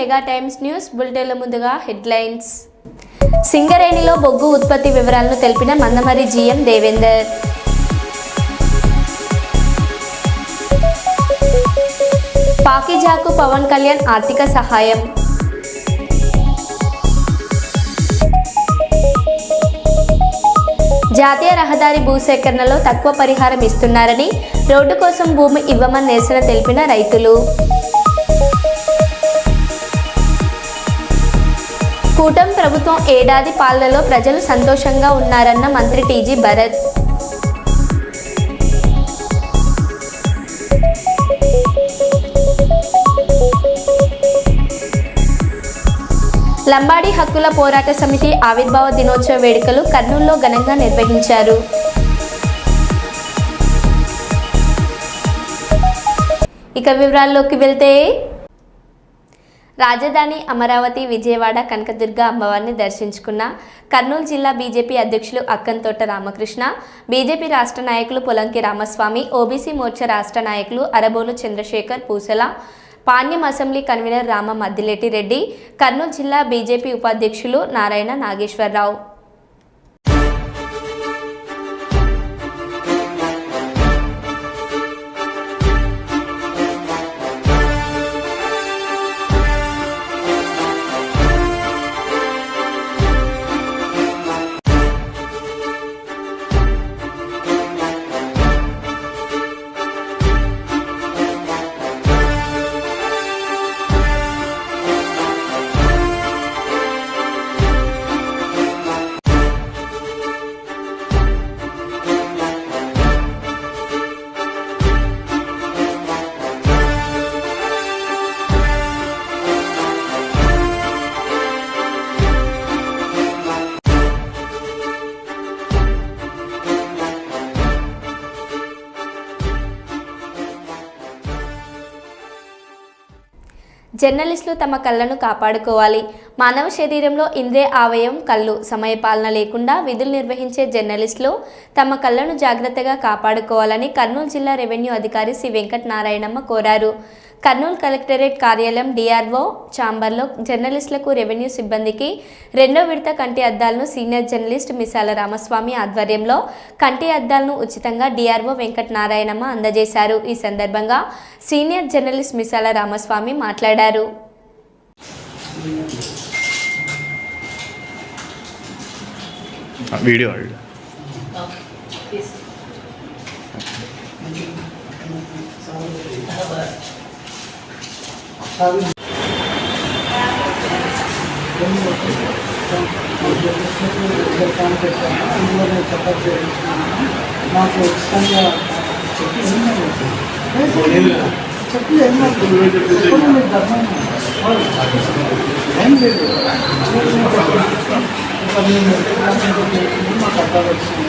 Mega times news బులెటిన్ల ముందుగా headlines. సింగరేణిలో బొగ్గు ఉత్పత్తి వివరాలను తెలిపిన మందమర్రి జీఎం దేవేందర్. పాకిజాకు పవన్ కళ్యాణ్ ఆర్థిక సహాయం. జాతీయ రహదారి భూసేకరణలో తక్కువ పరిహారం ఇస్తున్నారని, రోడ్డు కోసం భూమి ఇవ్వమని నిరసన తెలిపిన రైతులు. కూటమి ప్రభుత్వం ఏడాది పాలనలో ప్రజలు సంతోషంగా ఉన్నారన్న మంత్రి టీజీ భరత్. లంబాడీ హక్కుల పోరాట సమితి ఆవిర్భావ దినోత్సవ వేడుకలు కర్నూలులో ఘనంగా నిర్వహించారు. ఇక వివరాల్లోకి వెళ్తే, రాజధాని అమరావతి, విజయవాడ కనకదుర్గ అమ్మవారిని దర్శించుకున్న కర్నూలు జిల్లా బీజేపీ అధ్యక్షులు అక్కంతోట రామకృష్ణ, బీజేపీ రాష్ట్ర నాయకులు పొలంకి రామస్వామి, ఓబీసీ మోర్చా రాష్ట్ర నాయకులు అరబోలు చంద్రశేఖర్ పూసల, పాణ్యం అసెంబ్లీ కన్వీనర్ రామ మద్దిలేటి రెడ్డి, కర్నూలు జిల్లా బీజేపీ ఉపాధ్యక్షులు నారాయణ నాగేశ్వరరావు. జర్నలిస్టులు తమ కళ్ళను కాపాడుకోవాలి. మానవ శరీరంలో ఇంద్రియ అవయవం కళ్ళు. సమయపాలన లేకుండా విధులు నిర్వహించే జర్నలిస్టులు తమ కళ్ళను జాగ్రత్తగా కాపాడుకోవాలని కర్నూలు జిల్లా రెవెన్యూ అధికారి శ్రీ వెంకట నారాయణమ్మ కోరారు. కర్నూలు కలెక్టరేట్ కార్యాలయం డిఆర్ఓ ఛాంబర్లో జర్నలిస్టులకు, రెవెన్యూ సిబ్బందికి 2వ విడత కంటి అద్దాలను సీనియర్ జర్నలిస్ట్ మిసాల రామస్వామి ఆధ్వర్యంలో కంటి అద్దాలను ఉచితంగా డిఆర్ఓ వెంకట నారాయణమ్మ అందజేశారు. ఈ సందర్భంగా సీనియర్ జర్నలిస్ట్ మిసాల రామస్వామి మాట్లాడారు. వీడియో నాకు ఉచితంగా చెప్పి ఏం లేదు. మాకు అర్థాలు వచ్చింది.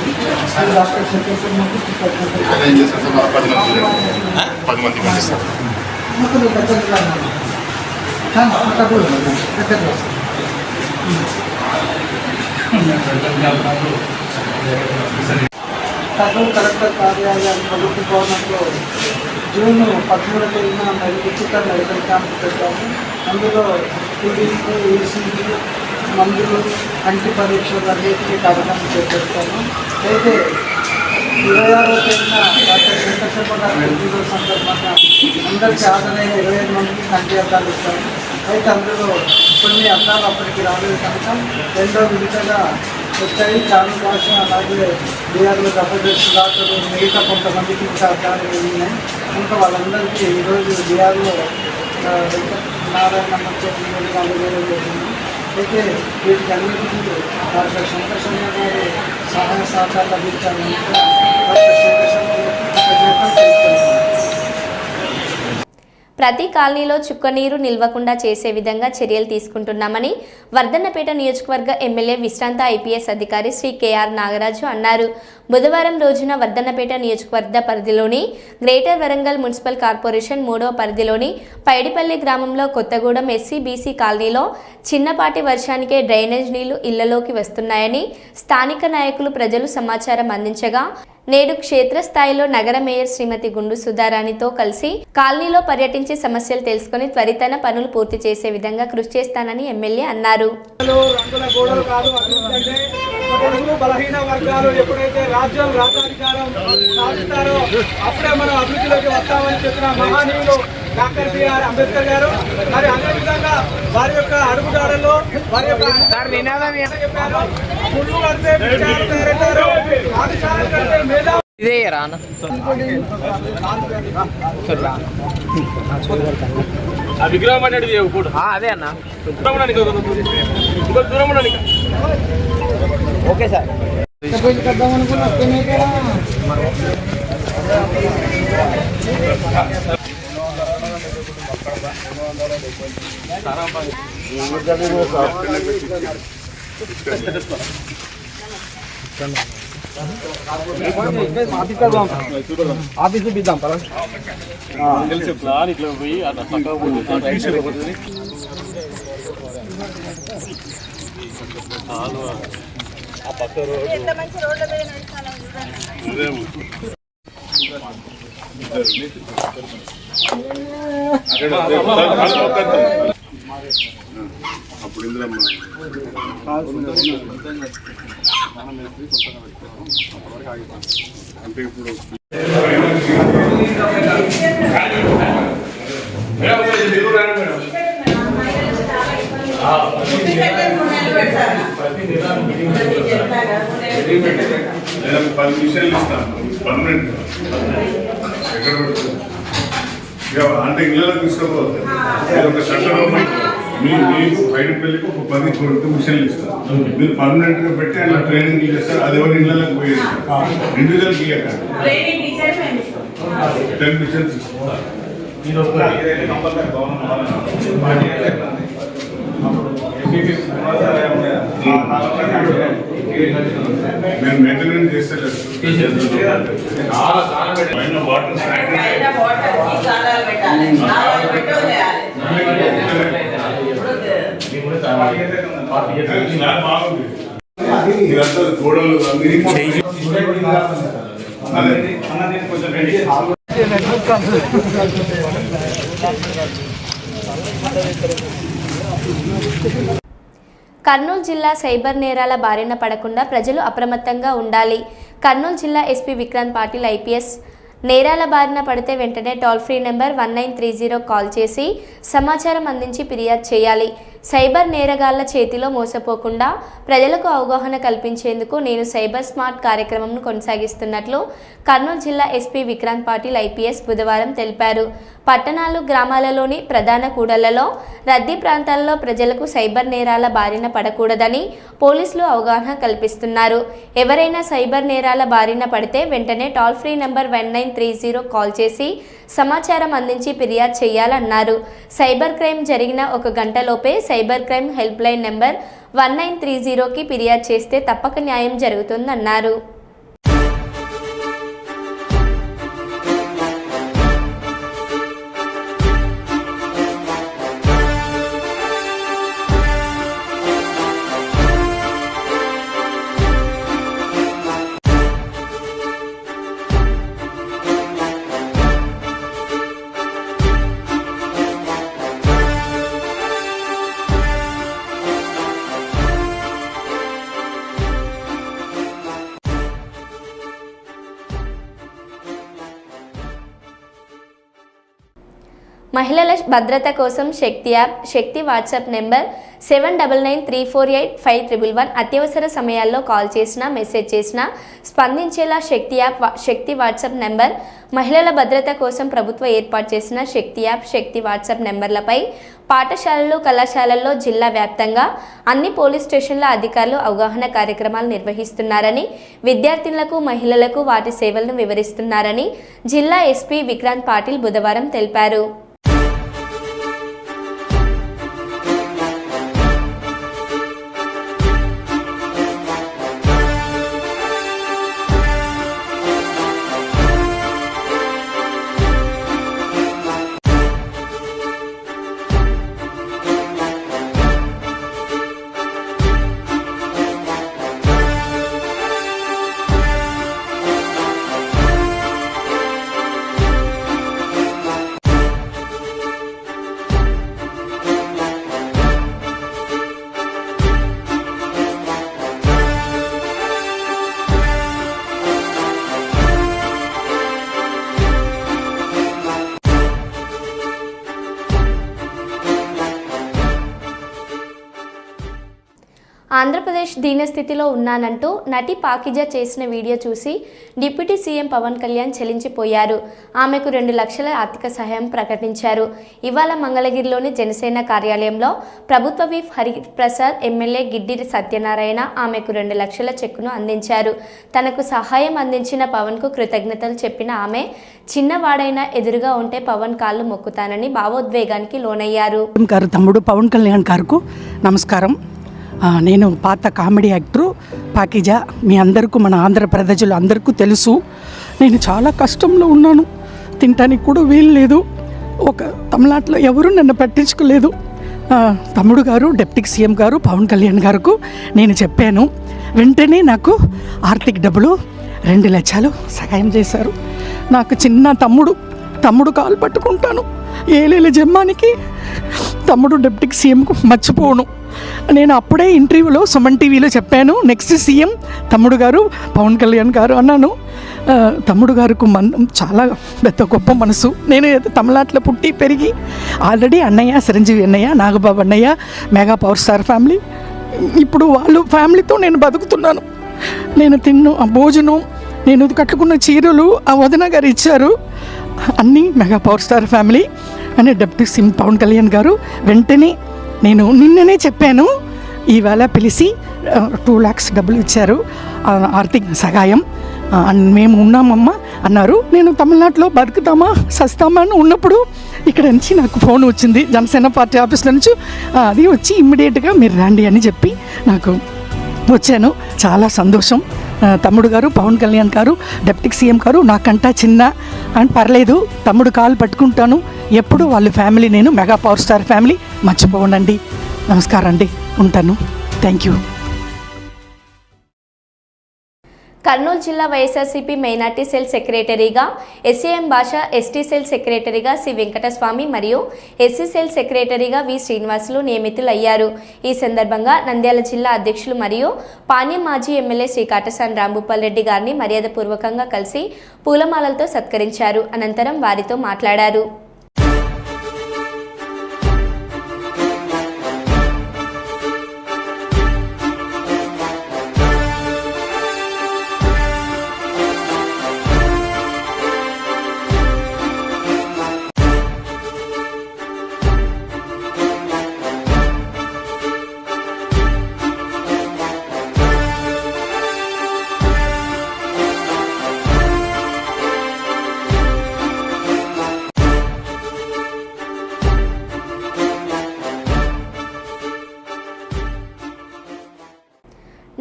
డాక్టర్ చెప్పేసి కర్నూలు కలెక్టర్ కార్యాలయం ప్రభుత్వ భవనంలో జూన్ 13వ తేదీన ఉచిత మెడికల్ క్యాంప్ పెట్టాము. అందులో టీడీపీ, ఈసీజీ, మందులు, కంటి పరీక్షలు అన్నిటికీ కార్యక్రమం చేపడతాము. అయితే 26వ తేదీన డాక్టర్ శంకర్శర్మ గారి పుట్టినరోజు సందర్భంగా అందరికీ ఆదరైన 25 మందికి కంటి అద్దాలు ఇస్తాము. అయితే అందులో కొన్ని అద్దాలు అప్పటికి రాలేదు కనుక 2వ విడతగా వచ్చాయి. చాలా భాష అలాగే డిఆర్ఓ డబ్బులు డాక్టర్లు మిగతా కొంతమందికి ఇంకా అద్దాలు ఉన్నాయి. ఇంకా వాళ్ళందరికీ ఈరోజు డిఆర్ఓ నారాయణ జరిగింది. అయితే వీటికి అన్నింటికీ డాక్టర్ శంకర్శర్మ గారు సహాయ సహకారాలు అందించాలని డాక్టర్ శంకర్శర్మ గారు ప్రతి కాలనీలో చుక్కనీరు నిల్వకుండా చేసే విధంగా చర్యలు తీసుకుంటున్నామని వర్ధన్నపేట నియోజకవర్గ ఎమ్మెల్యే విశ్రాంత ఐపీఎస్ అధికారి శ్రీ కేఆర్ నాగరాజు అన్నారు. బుధవారం రోజున వర్ధన్నపేట నియోజకవర్గ పరిధిలోని గ్రేటర్ వరంగల్ మున్సిపల్ కార్పొరేషన్ 3వ పరిధిలోని పైడిపల్లి గ్రామంలో కొత్తగూడెం ఎస్సీ/బీసీ కాలనీలో చిన్నపాటి వర్షానికే డ్రైనేజ్ నీళ్లు ఇళ్లలోకి వస్తున్నాయని స్థానిక నాయకులు, ప్రజలు సమాచారం అందించగా నేడు క్షేత్రస్థాయిలో నగర మేయర్ శ్రీమతి గుండు సుధారాణితో కలిసి కాలనీలో పర్యటించి సమస్యలు తెలుసుకుని త్వరితన పనులు పూర్తి చేసే విధంగా కృషి చేస్తానని ఎమ్మెల్యే అన్నారు. బలహీన వర్గాలు ఎప్పుడైతే రాజ్యాధికారం సాధిస్తారో అప్పుడే మనం అభివృద్ధిలోకి వస్తామని చెప్పిన మహానీయులు డాక్టర్ బిఆర్ అంబేద్కర్ గారు. మరి అదే విధంగా వారి యొక్క అడుగుదాడల్లో వారి యొక్క చెప్పారు, ముళ్ళు కడితే ఆదిశాలను కడితే మేధా విగ్రహం అంటే అదే అన్న దూరం ఓకే సార్. ఆఫీస్ చూపిద్దాం ఇట్లా పోయి అట్లా పక్కకు పోతుంది. ఆ పక్క అప్పుడు ఇందులో అంటే ఇప్పుడు నేను 10 నిమిషాలు ఇస్తాను పర్మనెంట్ ఎక్కడ పెడుతుంది అంటే ఇళ్ళలో తీసుకోపోతుంది. ఒక సెంటర్ మీకు బయట పెళ్ళికి ఒక 10 నిమిషాలు ఇస్తాను. మీరు పర్మనెంట్ గా పెట్టి అలా ట్రైనింగ్ చేస్తారు. అది ఎవరి ఇళ్ళకి పోయేది ఇండివిజువల్ ఇయ్యకండి. 10 నిమిషాలు ఇస్తారు. మేము మెయింటెనెన్స్ చేస్తలేదు. వాటర్ బాగుంది. ఇదంతా గోడలు కర్నూలు జిల్లా సైబర్ నేరాల బారిన పడకుండా ప్రజలు అప్రమత్తంగా ఉండాలి. కర్నూలు జిల్లా ఎస్పీ విక్రాంత్ పాటిల్ ఐపీఎస్ నేరాల బారిన పడితే వెంటనే టోల్ ఫ్రీ నెంబర్ 1930 కాల్ చేసి సమాచారం అందించి ఫిర్యాదు చేయాలి. సైబర్ నేరగాళ్ల చేతిలో మోసపోకుండా ప్రజలకు అవగాహన కల్పించేందుకు నేను సైబర్ స్మార్ట్ కార్యక్రమంను కొనసాగిస్తున్నట్లు కర్నూలు జిల్లా ఎస్పీ విక్రాంత్ పాటిల్ ఐపీఎస్ బుధవారం తెలిపారు. పట్టణాలు, గ్రామాలలోని ప్రధాన కూడళ్లలో, రద్దీ ప్రాంతాల్లో ప్రజలకు సైబర్ నేరాల బారిన పడకూడదని పోలీసులు అవగాహన కల్పిస్తున్నారు. ఎవరైనా సైబర్ నేరాల బారిన పడితే వెంటనే టోల్ ఫ్రీ నంబర్ 1930 కాల్ చేసి సమాచారం అందించి ఫిర్యాదు చేయాలన్నారు. సైబర్ క్రైమ్ జరిగిన 1 గంటలోపే cyber crime help line number 1930కి ఫిర్యాదు చేస్తే తప్పక న్యాయం జరుగుతుందన్నారు. మహిళల భద్రత కోసం Shakti app, Shakti WhatsApp number 7993485111 అత్యవసర సమయాల్లో కాల్ చేసినా, మెసేజ్ చేసినా స్పందించేలా Shakti app, Shakti WhatsApp number. మహిళల భద్రత కోసం ప్రభుత్వం ఏర్పాటు చేసిన శక్తి యాప్, శక్తి వాట్సాప్ నెంబర్లపై పాఠశాలలు, కళాశాలల్లో జిల్లా వ్యాప్తంగా అన్ని పోలీస్ స్టేషన్ల అధికారులు అవగాహన కార్యక్రమాలు నిర్వహిస్తున్నారని, విద్యార్థినులకు, మహిళలకు వాటి సేవలను వివరిస్తున్నారని జిల్లా ఎస్పీ విక్రాంత్ పాటిల్ బుధవారం తెలిపారు. ఆంధ్రప్రదేశ్ దీనస్థితిలో ఉన్నానంటూ నటి పాకిజా చేసిన వీడియో చూసి డిప్యూటీ సీఎం పవన్ కళ్యాణ్ చెలించిపోయారు. ఆమెకు 2 లక్షల ఆర్థిక సహాయం ప్రకటించారు. ఇవాళ మంగళగిరిలోని జనసేన కార్యాలయంలో ప్రభుత్వ విప్ హరిప్రసాద్, ఎమ్మెల్యే గిడ్డి సత్యనారాయణ ఆమెకు 2 లక్షల చెక్కును అందించారు. తనకు సహాయం అందించిన పవన్కు కృతజ్ఞతలు చెప్పిన ఆమె, చిన్నవాడైనా ఎదురుగా ఉంటే పవన్ కాళ్ళు మొక్కుతానని భావోద్వేగానికి లోనయ్యారు. తమ్ముడు పవన్ కళ్యాణ్ గారికి నమస్కారం. నేను పాత కామెడీ యాక్టరు పాకిజా. మీ అందరికీ, మన ఆంధ్ర ప్రజలు అందరికీ తెలుసు. నేను చాలా కష్టంలో ఉన్నాను. తినటానికి కూడా వీలు లేదు. ఒక తమిళనాడులో ఎవరు నన్ను పట్టించుకోలేదు. తమ్ముడు గారు, డిప్యూటీ సీఎం గారు పవన్ కళ్యాణ్ గారికి నేను చెప్పాను. వెంటనే నాకు ఆర్థిక డబ్బులు 2 లక్షలు సహాయం చేశారు. నాకు చిన్న తమ్ముడు కాలు పట్టుకుంటాను. ఏలేల జమ్మానికి తమ్ముడు డిప్యూటీ సీఎంకు మర్చిపోను. నేను అప్పుడే ఇంటర్వ్యూలో సుమన్ టీవీలో చెప్పాను, నెక్స్ట్ సీఎం తమ్ముడు గారు పవన్ కళ్యాణ్ గారు అన్నాను. తమ్ముడు గారికి చాలా పెద్ద గొప్ప మనసు. నేను తమిళనాడులో పుట్టి పెరిగి ఆల్రెడీ అన్నయ్య, చిరంజీవి అన్నయ్య, నాగబాబు అన్నయ్య, మెగా పవర్ స్టార్ ఫ్యామిలీ, ఇప్పుడు వాళ్ళు ఫ్యామిలీతో నేను బతుకుతున్నాను. నేను ఆ భోజనం, నేను కట్టుకున్న చీరలు ఆ వదిన గారు ఇచ్చారు. అన్నీ మెగా పవర్ స్టార్ ఫ్యామిలీ అని డిప్యూటీ సీఎం పవన్ కళ్యాణ్ గారు వెంటనే, నేను నిన్ననే చెప్పాను, ఈవేళ పిలిచి 2 lakhs డబ్బులు ఇచ్చారు ఆర్థిక సహాయం. మేము ఉన్నామమ్మా అన్నారు. నేను తమిళనాడులో బతుకుతామా సస్తామా అని ఉన్నప్పుడు ఇక్కడ నుంచి నాకు ఫోన్ వచ్చింది జనసేన పార్టీ ఆఫీస్లో నుంచి. అది వచ్చి ఇమ్మీడియట్గా మీరు రండి అని చెప్పి నాకు వచ్చాను. చాలా సంతోషం. తమ్ముడు గారు పవన్ కళ్యాణ్ గారు, డిప్యూటీ సీఎం గారు నాకంటా చిన్న అని పర్లేదు, తమ్ముడు కాలు పట్టుకుంటాను ఎప్పుడు. వాళ్ళ ఫ్యామిలీ, నేను మెగా పవర్ స్టార్ ఫ్యామిలీ మర్చిపోనండి. నమస్కారం అండి, ఉంటాను. Thank you. కర్నూలు జిల్లా వైఎస్ఆర్సీపీ మైనార్టీ సెల్ సెక్రటరీగా ఎస్ఏఎం భాష, ఎస్టీ సెల్ సెక్రటరీగా సి వెంకటస్వామి మరియు ఎస్సీ సెల్ సెక్రటరీగా వి శ్రీనివాసులు నియమితులయ్యారు. ఈ సందర్భంగా నంద్యాల జిల్లా అధ్యక్షులు మరియు పాణ్యం మాజీ ఎమ్మెల్యే శ్రీ కాటసాని రాంభూపాల్ రెడ్డి గారిని మర్యాదపూర్వకంగా కలిసి పూలమాలలతో సత్కరించారు. అనంతరం వారితో మాట్లాడారు.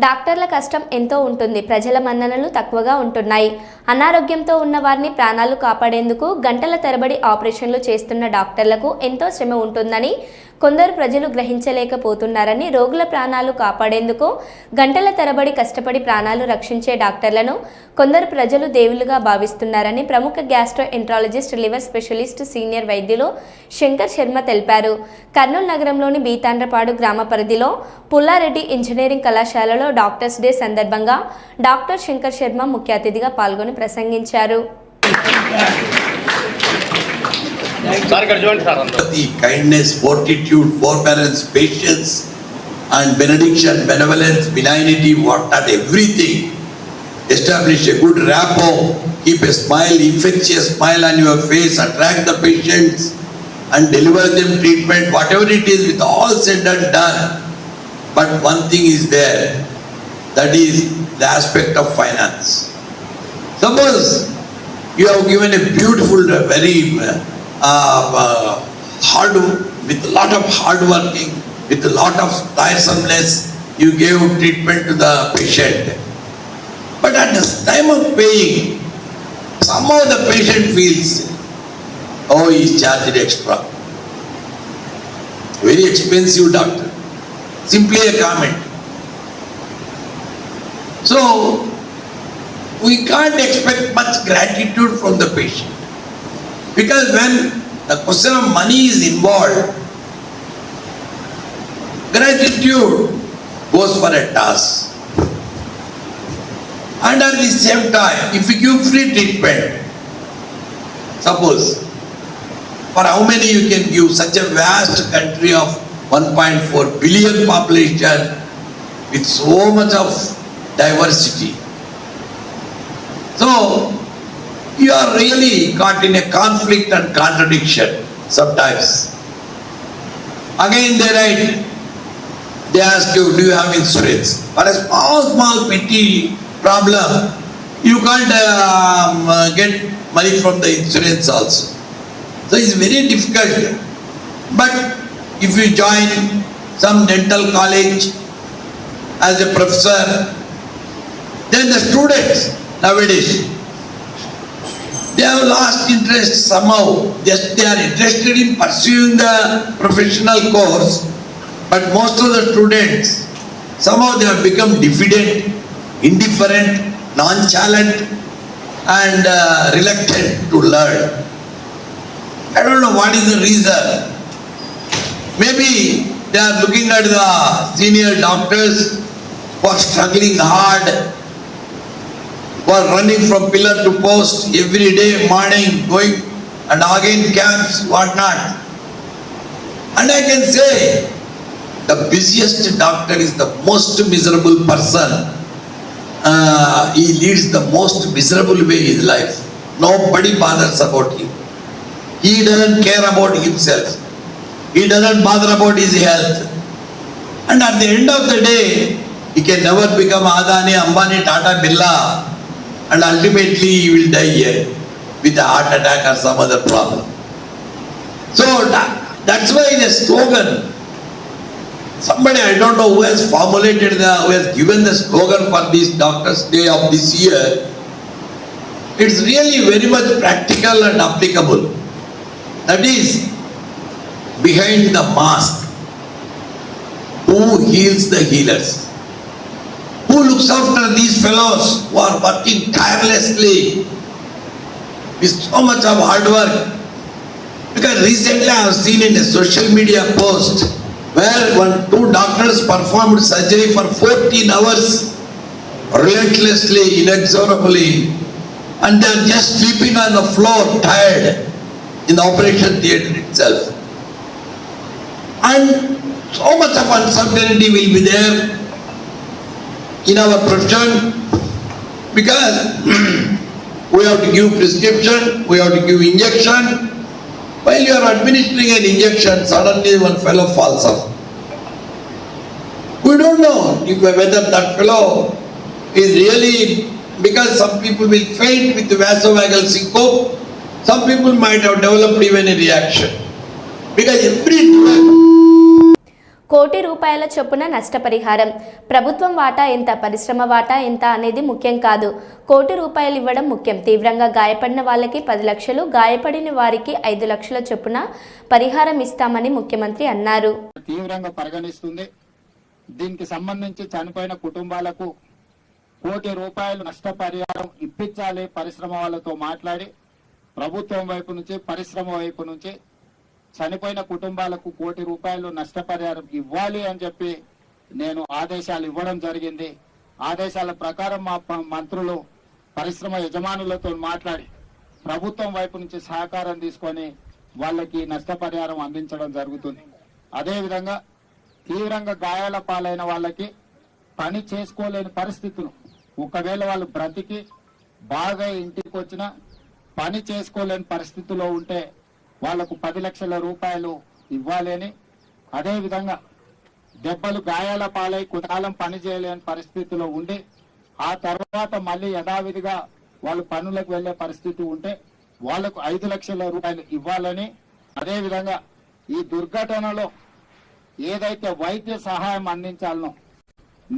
డాక్టర్ల కష్టం ఎంతో ఉంటుంది, ప్రజల మన్ననలు తక్కువగా ఉంటున్నాయి. అనారోగ్యంతో ఉన్న వారిని ప్రాణాలు కాపాడేందుకు గంటల తరబడి ఆపరేషన్లు చేస్తున్న డాక్టర్లకు ఎంతో శ్రమ ఉంటుందని కొందరు ప్రజలు గ్రహించలేకపోతున్నారని, రోగుల ప్రాణాలు కాపాడేందుకు గంటల తరబడి కష్టపడి ప్రాణాలు రక్షించే డాక్టర్లను కొందరు ప్రజలు దేవులుగా భావిస్తున్నారని ప్రముఖ gastro enterologist, liver specialist, senior వైద్యులు శంకర్ శర్మ తెలిపారు. కర్నూలు నగరంలోని బీతాండ్రపాడు గ్రామ పరిధిలో పుల్లారెడ్డి ఇంజనీరింగ్ కళాశాలలో డాక్టర్స్ డే సందర్భంగా డాక్టర్ శంకర్ శర్మ ముఖ్య అతిథిగా పాల్గొని ప్రసంగించారు. The kindness, fortitude, forbearance, patience, and benediction, benevolence, benignity, what not everything. Establish a good rapport, keep a smile, infectious smile on your face, attract the patients, and deliver them treatment, whatever it is, with all said and done. But one thing is there, that is the aspect of finance. Suppose you have given a beautiful, very with a lot of hard working, with a lot of tiresomeness, you gave treatment to the patient. But at the time of paying, somehow the patient feels, oh, he is charged extra. Very expensive doctor. Simply a comment. So, we can't expect much gratitude from the patient. Because when the question of money is involved, gratitude goes for a toss. And at the same time, if you give free treatment, suppose, for how many you can give? Such a vast country of 1.4 billion population, with so much of diversity. So, you are really caught in a conflict and contradiction sometimes. Again they write, they ask you, do you have insurance? For a small petty problem, you can't get money from the insurance also. So it's very difficult. But if you join some dental college as a professor, then the students nowadays, they have lost interest somehow. Just they are interested in pursuing the professional course, but most of the students, somehow they have become diffident, indifferent, nonchalant, and reluctant to learn. I don't know what is the reason. Maybe they are looking at the senior doctors who are struggling hard, who are running from pillar to post every day, morning, going and again camps, whatnot. And I can say, the busiest doctor is the most miserable person. He leads the most miserable way in life. Nobody bothers about him. He doesn't care about himself. He doesn't bother about his health. And at the end of the day, he can never become Adani, Ambani, Tata, Birla. And ultimately he will die here with a heart attack or some other problem. So that's why the slogan, somebody I don't know who has formulated who has given the slogan for this Doctor's Day of this year, it's really very much practical and applicable. That is, behind the mask, who heals the healers? Who looks after these fellows who are working tirelessly with so much of hard work? Because recently I have seen in a social media post where two doctors performed surgery for 14 hours relentlessly, inexorably, and they are just sleeping on the floor, tired, in the operation theatre itself. And so much of uncertainty will be there in our profession, because we have to give prescription, we have to give injection. While you are administering an injection, suddenly one fellow falls off. We don't know whether that fellow is really, because some people will faint with the vasovagal syncope, some people might have developed even a reaction. Because every drug, కోటి రూపాయల చొప్పున నష్టపరిహారం. ప్రభుత్వం వాటా ఎంత, పరిశ్రమ వాటా ఎంత అనేది ముఖ్యం కాదు. కోటి రూపాయలు ఇవ్వడం ముఖ్యం. తీవ్రంగా గాయపడిన వాళ్ళకి 10 లక్షలు, గాయపడిన వారికి 5 లక్షల చొప్పున పరిహారం ఇస్తామని ముఖ్యమంత్రి అన్నారు. తీవ్రంగా పరిగణిస్తుంది. దీనికి సంబంధించి చనిపోయిన కుటుంబాలకు కోటి రూపాయలు నష్టపరిహారం ఇప్పించాలి. పరిశ్రమ వాళ్ళతో మాట్లాడి ప్రభుత్వం వైపు నుంచి, పరిశ్రమ వైపు నుంచి చనిపోయిన కుటుంబాలకు కోటి రూపాయలు నష్టపరిహారం ఇవ్వాలి అని చెప్పి నేను ఆదేశాలు ఇవ్వడం జరిగింది. ఆదేశాల ప్రకారం మా మంత్రులు పరిశ్రమ యజమానులతో మాట్లాడి ప్రభుత్వం వైపు నుంచి సహకారం తీసుకొని వాళ్ళకి నష్టపరిహారం అందించడం జరుగుతుంది. అదేవిధంగా తీవ్రంగా గాయాల పాలైన వాళ్ళకి పని చేసుకోలేని పరిస్థితులు, ఒకవేళ వాళ్ళు బ్రతికి బాగా ఇంటికి వచ్చినా పని చేసుకోలేని పరిస్థితిలో ఉంటే వాళ్లకు 10 లక్షల రూపాయలు ఇవ్వాలి అని, అదేవిధంగా దెబ్బలు గాయాల పాలై కొంతకాలం పని చేయలేని పరిస్థితిలో ఉండి ఆ తర్వాత మళ్ళీ యథావిధిగా వాళ్ళు పనులకు వెళ్లే పరిస్థితి ఉంటే వాళ్లకు 5 లక్షల రూపాయలు ఇవ్వాలని, అదేవిధంగా ఈ దుర్ఘటనలో ఏదైతే వైద్య సహాయం అందించాలనో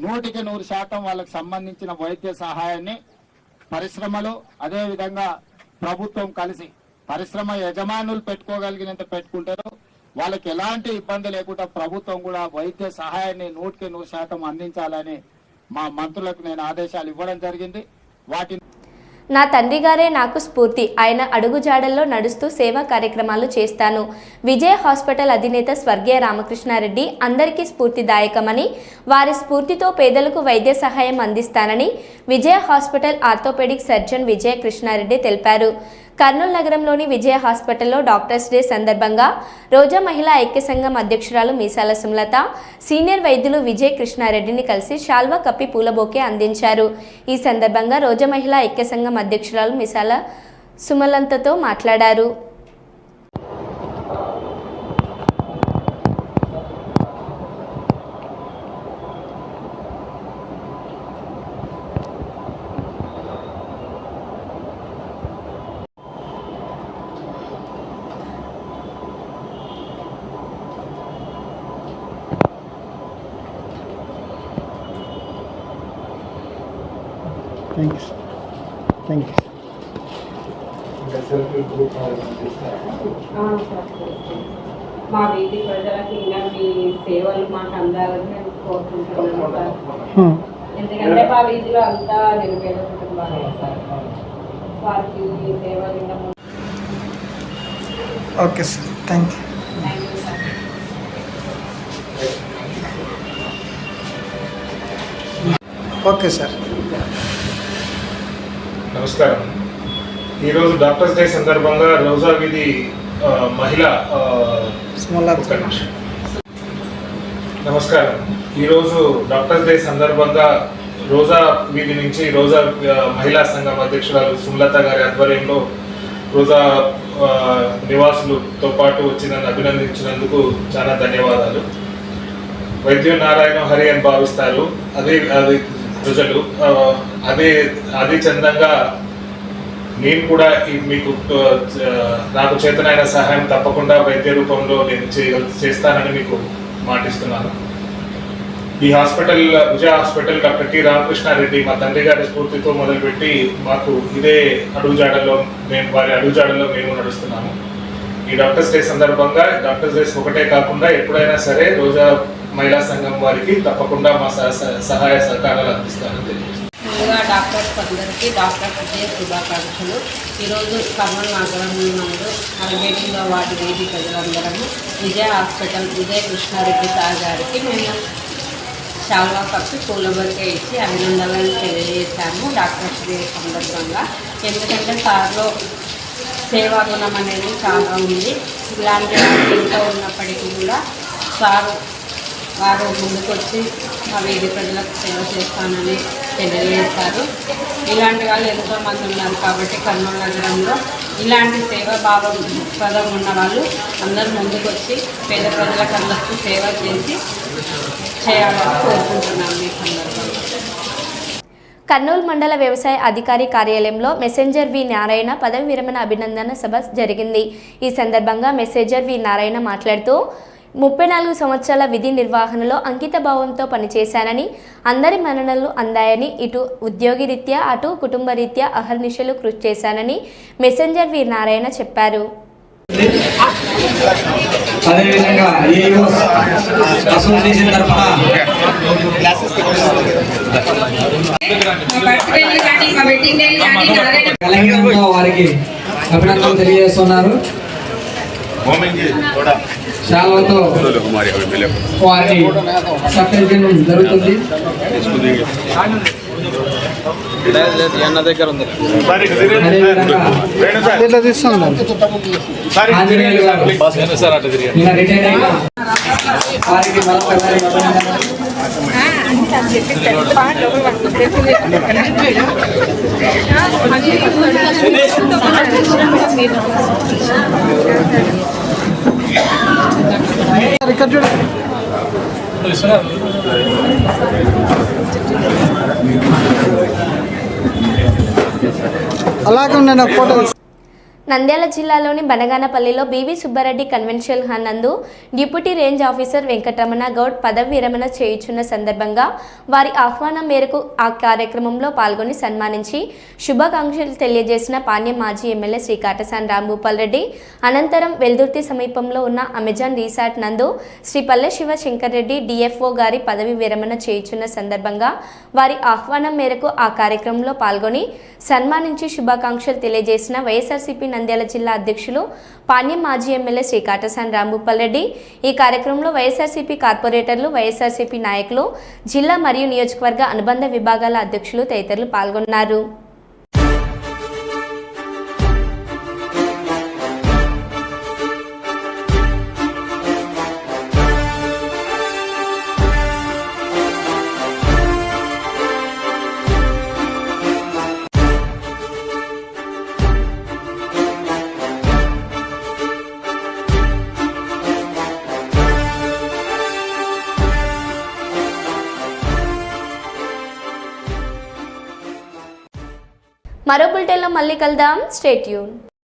100% వాళ్ళకు సంబంధించిన వైద్య సహాయాన్ని పరిశ్రమలు అదేవిధంగా ప్రభుత్వం కలిసి, పరిశ్రమ యజమానులు పెట్టుకోగలిగినంత పెట్టుకుంటారు. వాళ్ళకి ఎలాంటి ఇబ్బంది లేకుండా ప్రభుత్వం కూడా వైద్య సహాయాన్ని 100% అందించాలని మా మంత్రులకు నేను ఆదేశాలు ఇవ్వడం జరిగింది. వాటిని నా తండ్రి గారే నాకు స్ఫూర్తి. ఆయన అడుగుజాడల్లో నడుస్తూ సేవా కార్యక్రమాలు చేస్తాను. విజయ హాస్పిటల్ అధినేత స్వర్గీయ రామకృష్ణారెడ్డి అందరికీ స్ఫూర్తిదాయకమని, వారి స్ఫూర్తితో పేదలకు వైద్య సహాయం అందిస్తానని విజయ హాస్పిటల్ ఆర్థోపెడిక్ సర్జన్ విజయ కృష్ణారెడ్డి తెలిపారు. కర్నూలు నగరంలోని విజయ హాస్పిటల్లో డాక్టర్స్ డే సందర్భంగా రోజా మహిళా ఐక్య సంఘం అధ్యక్షురాలు మీసాల సుమలత సీనియర్ వైద్యులు విజయ్ కృష్ణారెడ్డిని కలిసి శాల్వా కప్పి పూలబొకే అందించారు. ఈ సందర్భంగా రోజా మహిళా ఐక్య సంఘం అధ్యక్షురాలు మీసాల సుమలతతో మాట్లాడారు. మా వీధి ప్రజలకు ఇంకా మీ సేవలు మాకు అందాలని నేను కోరుకుంటున్నాను సార్. ఎందుకంటే మా వీధిలో అంతా నిరుపేద కుటుంబాలు సార్. వారికి మీ సేవలు ఇంకా okay sir, thank you. Sir. Okay sir. నమస్కారం. ఈరోజు డాక్టర్స్ డే సందర్భంగా రోజా వీధి మహిళ నమస్కారం. ఈరోజు డాక్టర్స్ డే సందర్భంగా రోజా వీధి నుంచి రోజా మహిళా సంఘం అధ్యక్షురాలు సుమలత గారి ఆధ్వర్యంలో రోజా నివాసులతో పాటు వచ్చి నన్ను అభినందించినందుకు చాలా ధన్యవాదాలు. వైద్యం నారాయణ హరి అని భావిస్తారు అది ప్రజలు. అదే చందంగా నేను కూడా మీకు నాకు చేతనైన సహాయం తప్పకుండా వైద్య రూపంలో నేను చేస్తానని మీకు మాటిస్తున్నాను. ఈ హాస్పిటల్ విజయ హాస్పిటల్ డాక్టర్ టి రామకృష్ణారెడ్డి మా తండ్రి గారి స్ఫూర్తితో మొదలుపెట్టి మాకు ఇదే వారి అడుగుజాడల్లో మేము నడుస్తున్నాము. ఈ డాక్టర్స్ డే సందర్భంగా డాక్టర్స్ డే ఒకటే కాకుండా ఎప్పుడైనా సరే రోజా మహిళా సంఘం వారికి తప్పకుండా మా సహాయ సహకారాలు అందిస్తానని తెలియజేస్తాను. ముందుగా డాక్టర్స్ అందరికీ డాక్టర్స్ డే శుభాకాంక్షలు. ఈరోజు కర్నూలు నగరం నందు 48వ వార్డు వీధి ప్రజలందరము విజయ హాస్పిటల్ విజయ కృష్ణారెడ్డి సార్ గారికి మేము శాల్వా కప్పి పూలబొకే ఇచ్చి అభినందనలు తెలియజేశాము డాక్టర్స్ డే సందర్భంగా. ఎందుకంటే సార్లో సేవా గుణం అనేది చాలా ఉంది. ఇలాంటి ఇంట్లో ఉన్నప్పటికీ కూడా వారు ముందుకొచ్చి మా వీధి ప్రజలకు సేవ చేస్తానని తెలియజేస్తారు. ఇలాంటి వాళ్ళు ఎంతోమంది ఉన్నారు కాబట్టి కర్నూలు నగరంలో ఇలాంటి సేవా భావప్రదం ఉన్న వాళ్ళు అందరూ ముందుకొచ్చి పేద ప్రజలకు అందరికీ సేవ చేయాలని కోరుకుంటున్నాను ఈ సందర్భంగా. కర్నూలు మండల వ్యవసాయ అధికారి కార్యాలయంలో మెసెంజర్ వి నారాయణ పదవి విరమణ అభినందన సభ జరిగింది. ఈ సందర్భంగా మెసెంజర్ వి నారాయణ మాట్లాడుతూ 34 సంవత్సరాల విధి నిర్వహణలో అంకిత భావంతో పనిచేశానని, అందరి మన్ననలు అందాయని, ఇటు ఉద్యోగి రీత్యా అటు కుటుంబ రీత్యా అహర్నిశలు కృషి చేశానని మెసెంజర్ వి నారాయణ చెప్పారు. అదేవిధంగా అసోసియేషన్ తరఫున తెలంగాణలో వారికి అభినందనలు తెలియజేస్తున్నారు. శాల్వాతో వారిని సత్కరించడం జరుగుతుంది. ఆంజనేయులు గారు రిటైర్ అయిన వారికి అలాగే ఉన్న ఫోటో. నంద్యాల జిల్లాలోని బనగానపల్లిలో బీవీ సుబ్బారెడ్డి కన్వెన్షన్ హాల్ నందు deputy range officer Venkataramana Goud పదవి విరమణ చేయుచున్న సందర్భంగా వారి ఆహ్వానం మేరకు ఆ కార్యక్రమంలో పాల్గొని సన్మానించి శుభాకాంక్షలు తెలియజేసిన పాణ్యం మాజీ ఎమ్మెల్యే శ్రీ కాటసాని రాంభూపాల్ రెడ్డి. అనంతరం వెల్దుర్తి సమీపంలో ఉన్న అమెజాన్ రిసార్ట్ నందు శ్రీ పల్లె శివ శంకర్ రెడ్డి డిఎఫ్ఓ గారి పదవి విరమణ చేయుచున్న సందర్భంగా వారి ఆహ్వానం మేరకు ఆ కార్యక్రమంలో పాల్గొని సన్మానించి శుభాకాంక్షలు తెలియజేసిన వైఎస్ఆర్సీపీ నంద్యాల జిల్లా అధ్యక్షులు పాణ్యం మాజీ ఎమ్మెల్యే శ్రీ కాటసాని రాంభూపాల్ రెడ్డి. ఈ కార్యక్రమంలో వైఎస్ఆర్సీపీ కార్పొరేటర్లు, వైఎస్ఆర్సీపీ నాయకులు, జిల్లా మరియు నియోజకవర్గ అనుబంధ విభాగాల అధ్యక్షులు తదితరులు పాల్గొన్నారు. మరో బులెటిన్లో మళ్ళీ కలుద్దాం. Stay tune.